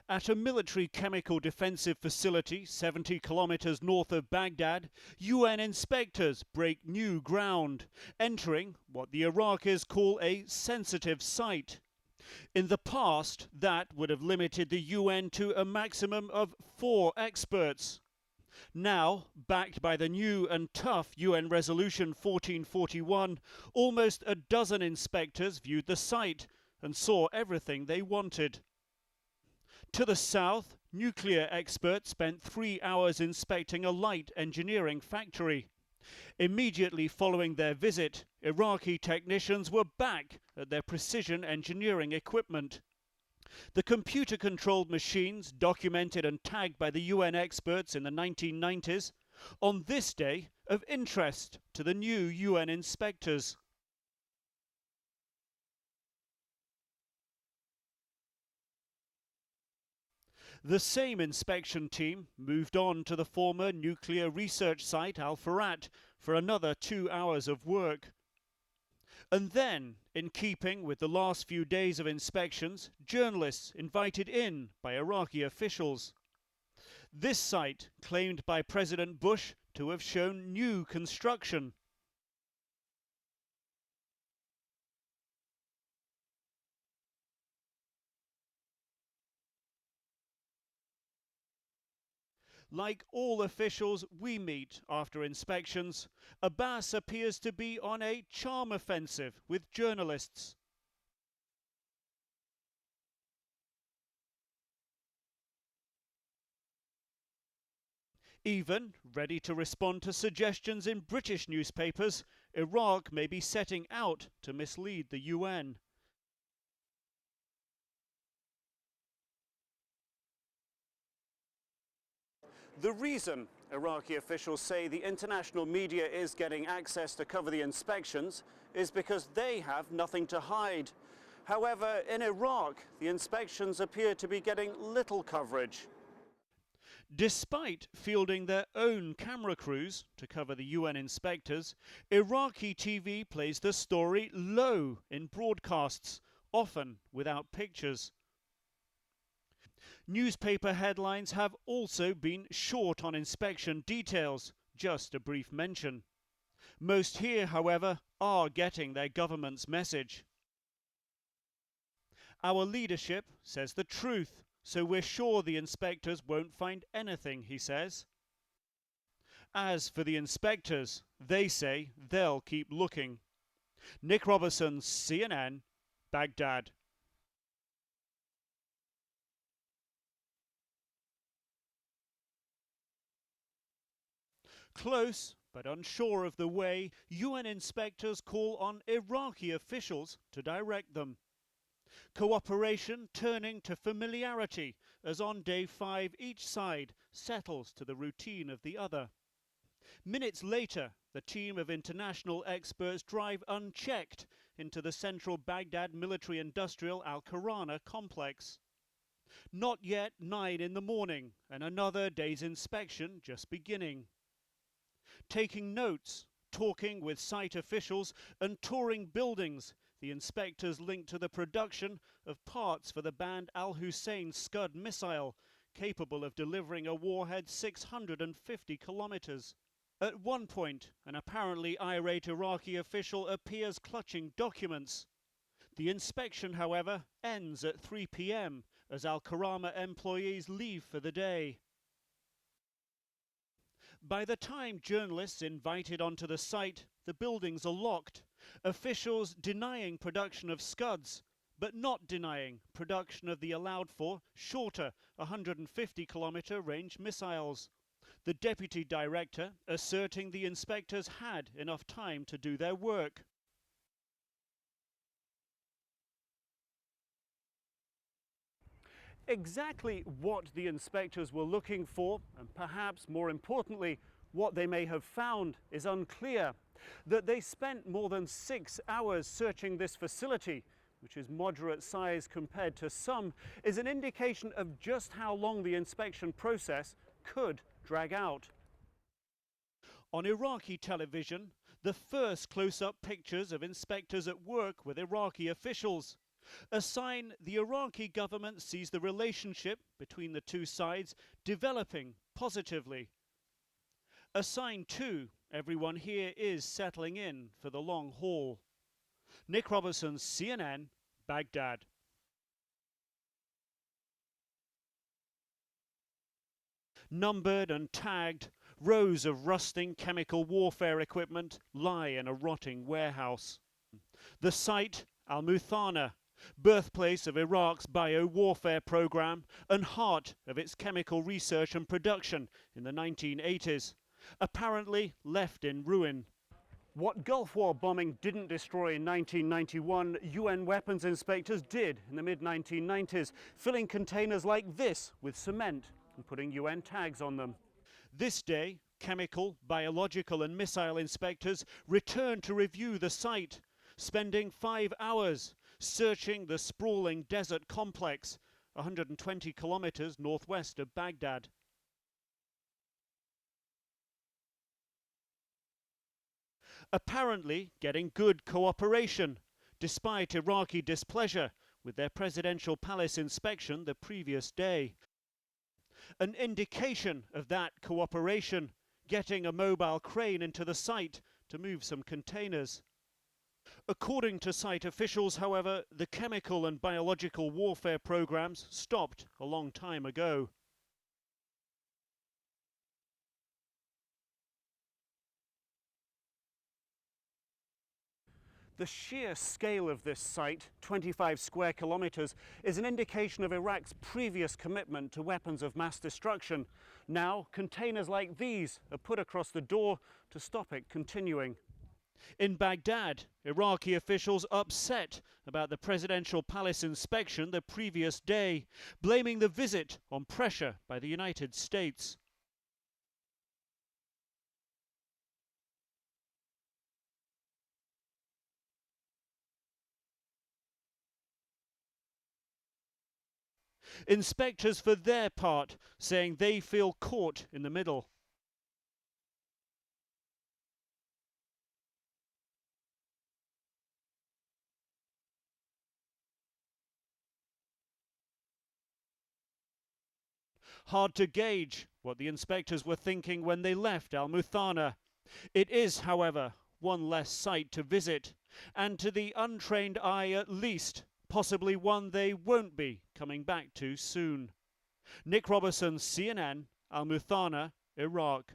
At a military chemical defensive facility 70 kilometers north of Baghdad, UN inspectors break new ground, entering what the Iraqis call a sensitive site. In the past, that would have limited the UN to a maximum of 4 experts. Now, backed by the new and tough UN Resolution 1441, almost a dozen inspectors viewed the site and saw everything they wanted. To the south, nuclear experts spent 3 hours inspecting a light engineering factory. Immediately following their visit, Iraqi technicians were back at their precision engineering equipment. The computer-controlled machines, documented and tagged by the UN experts in the 1990s, on this day of interest to the new UN inspectors. The same inspection team moved on to the former nuclear research site Al Farat for another 2 hours of work. And then, in keeping with the last few days of inspections, journalists invited in by Iraqi officials. This site claimed by President Bush to have shown new construction. Like all officials we meet after inspections, Abbas appears to be on a charm offensive with journalists. Even ready to respond to suggestions in British newspapers, Iraq may be setting out to mislead the UN. The reason Iraqi officials say the international media is getting access to cover the inspections is because they have nothing to hide. However, in Iraq, the inspections appear to be getting little coverage. Despite fielding their own camera crews to cover the UN inspectors, Iraqi TV plays the story low in broadcasts, often without pictures. Newspaper headlines have also been short on inspection details, just a brief mention. Most here, however, are getting their government's message. Our leadership says the truth, so we're sure the inspectors won't find anything, he says. As for the inspectors, they say they'll keep looking. Nick Robertson, CNN, Baghdad. Close, but unsure of the way, UN inspectors call on Iraqi officials to direct them. Cooperation turning to familiarity as on day 5 each side settles to the routine of the other. Minutes later, the team of international experts drive unchecked into the central Baghdad military-industrial Al-Karana complex. Not yet 9 in the morning, and another day's inspection just beginning. Taking notes, talking with site officials and touring buildings, the inspectors linked to the production of parts for the banned Al-Hussein Scud missile, capable of delivering a warhead 650 kilometers. At one point, an apparently irate Iraqi official appears clutching documents. The inspection, however, ends at 3 p.m. as Al-Karama employees leave for the day. By the time journalists invited onto the site, the buildings are locked. Officials denying production of Scuds, but not denying production of the allowed for shorter 150-kilometer range missiles. The deputy director asserting the inspectors had enough time to do their work. Exactly what the inspectors were looking for, and perhaps more importantly, what they may have found, is unclear. That they spent more than 6 hours searching this facility, which is moderate size compared to some, is an indication of just how long the inspection process could drag out. On Iraqi television, the first close-up pictures of inspectors at work with Iraqi officials. A sign the Iraqi government sees the relationship between the two sides developing positively. A sign, too, everyone here is settling in for the long haul. Nick Robertson, CNN, Baghdad. Numbered and tagged, rows of rusting chemical warfare equipment lie in a rotting warehouse. The site, Al-Muthana, birthplace of Iraq's bio-warfare program and heart of its chemical research and production in the 1980s, apparently left in ruin. What Gulf War bombing didn't destroy in 1991, UN weapons inspectors did in the mid-1990s, filling containers like this with cement and putting UN tags on them. This day, chemical, biological and missile inspectors returned to review the site, spending 5 hours searching the sprawling desert complex 120 kilometers northwest of Baghdad. Apparently getting good cooperation, despite Iraqi displeasure with their presidential palace inspection the previous day. An indication of that cooperation, getting a mobile crane into the site to move some containers. According to site officials, however, the chemical and biological warfare programs stopped a long time ago. The sheer scale of this site, 25 square kilometers, is an indication of Iraq's previous commitment to weapons of mass destruction. Now, containers like these are put across the door to stop it continuing. In Baghdad, Iraqi officials upset about the presidential palace inspection the previous day, blaming the visit on pressure by the United States. Inspectors, for their part, saying they feel caught in the middle. Hard to gauge what the inspectors were thinking when they left Al-Muthana. It is, however, one less site to visit, and to the untrained eye at least, possibly one they won't be coming back to soon. Nick Robertson, CNN, Al-Muthana, Iraq.